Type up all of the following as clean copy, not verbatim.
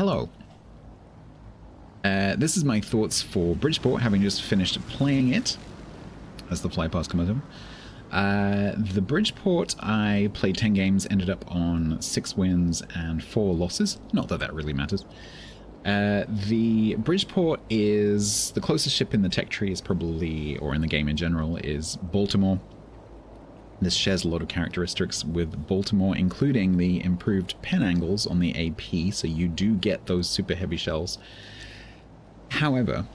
Hello. This is my thoughts for Bridgeport, having just finished playing it, as the fly past come out. The Bridgeport, I played 10 games, ended up on 6 wins and 4 losses. Not that that really matters. The Bridgeport is the closest ship in the tech tree is probably, or in the game in general, is Baltimore. This shares a lot of characteristics with Baltimore, including the improved pen angles on the AP, so you do get those super heavy shells. However,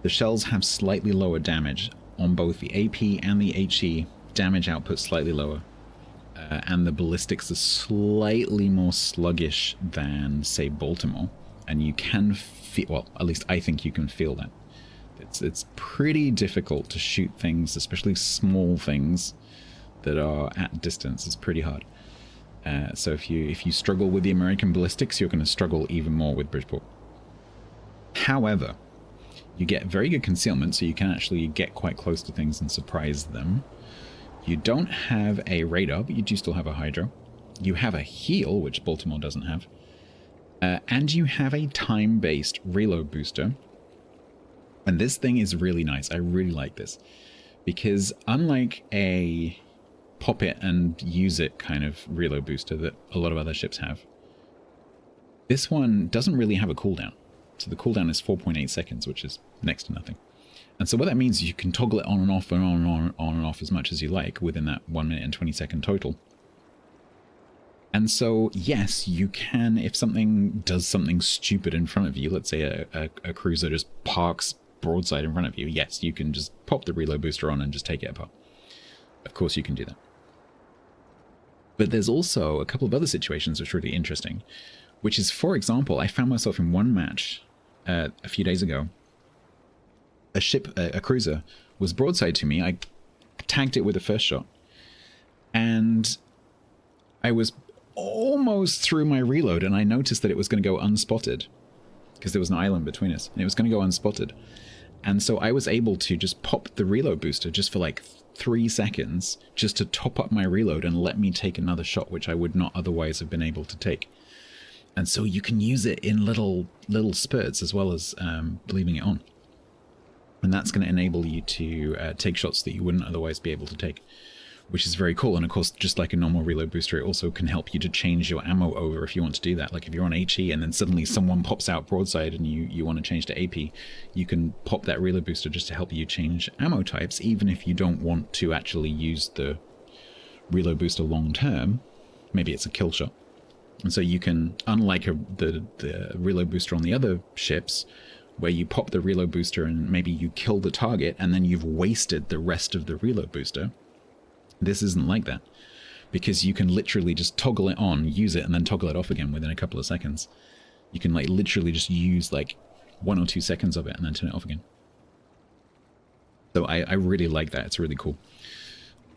the shells have slightly lower damage on both the AP and the HE, damage output slightly lower, and the ballistics are slightly more sluggish than, say, Baltimore, and you can feel, well, at least I think you can feel that. It's pretty difficult to shoot things, especially small things that are at distance. It's pretty hard. So if you struggle with the American ballistics, you're going to struggle even more with Bridgeport. However, you get very good concealment, so you can actually get quite close to things and surprise them. You don't have a radar, but you do still have a hydro. You have a heal, which Baltimore doesn't have. And you have a time-based reload booster. And this thing is really nice. I really like this. Because unlike a pop it and use it kind of reload booster that a lot of other ships have, this one doesn't really have a cooldown. So the cooldown is 4.8 seconds, which is next to nothing. And so what that means is you can toggle it on and off and on and off as much as you like within that 1 minute and 20 second total. And so, yes, you can, if something does something stupid in front of you, let's say a cruiser just parks broadside in front of you, yes, you can just pop the reload booster on and just take it apart. Of course you can do that. But there's also a couple of other situations which are really interesting, which is, for example, I found myself in one match a few days ago. A ship, a cruiser, was broadside to me. I tagged it with the first shot, and I was almost through my reload, and I noticed that it was going to go unspotted because there was an island between us, and it was going to go unspotted. And so I was able to just pop the reload booster just for like 3 seconds, just to top up my reload and let me take another shot, which I would not otherwise have been able to take. And so you can use it in little spurts as well as leaving it on. And that's going to enable you to take shots that you wouldn't otherwise be able to take, which is very cool. And of course, just like a normal reload booster, it also can help you to change your ammo over if you want to do that. Like if you're on HE and then suddenly someone pops out broadside and you want to change to AP, you can pop that reload booster just to help you change ammo types, even if you don't want to actually use the reload booster long term. Maybe it's a kill shot. And so you can, unlike the reload booster on the other ships, where you pop the reload booster and maybe you kill the target and then you've wasted the rest of the reload booster, this isn't like that. Because you can literally just toggle it on, use it, and then toggle it off again within a couple of seconds. You can like literally just use like 1 or 2 seconds of it and then turn it off again. So I really like that. It's really cool.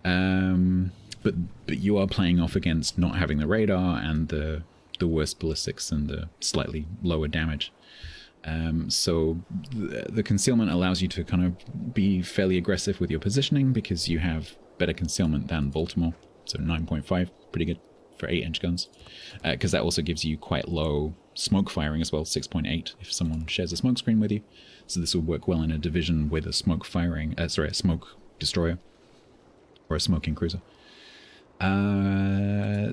But you are playing off against not having the radar and the worst ballistics and the slightly lower damage. So the concealment allows you to kind of be fairly aggressive with your positioning because you have better concealment than Baltimore. So 9.5, pretty good for 8-inch guns. Because that also gives you quite low smoke firing as well, 6.8 if someone shares a smoke screen with you. So this would work well in a division with a smoke firing, a smoke destroyer or a smoking cruiser.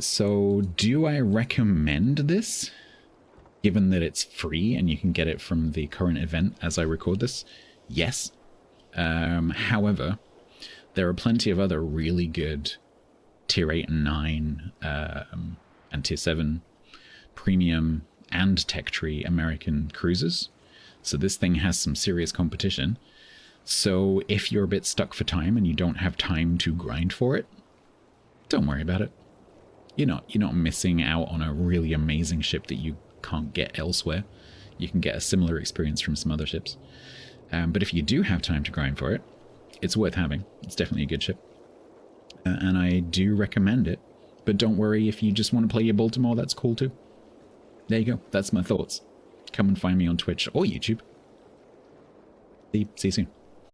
So do I recommend this? Given that it's free and you can get it from the current event as I record this? Yes. However, there are plenty of other really good tier 8 and 9 and tier 7 premium and tech tree American cruisers. So this thing has some serious competition. So if you're a bit stuck for time and you don't have time to grind for it, don't worry about it. You're not missing out on a really amazing ship that you can't get elsewhere. You can get a similar experience from some other ships. But if you do have time to grind for it, it's worth having. It's definitely a good ship. And I do recommend it. But don't worry if you just want to play your Baltimore, that's cool too. There you go. That's my thoughts. Come and find me on Twitch or YouTube. See you soon.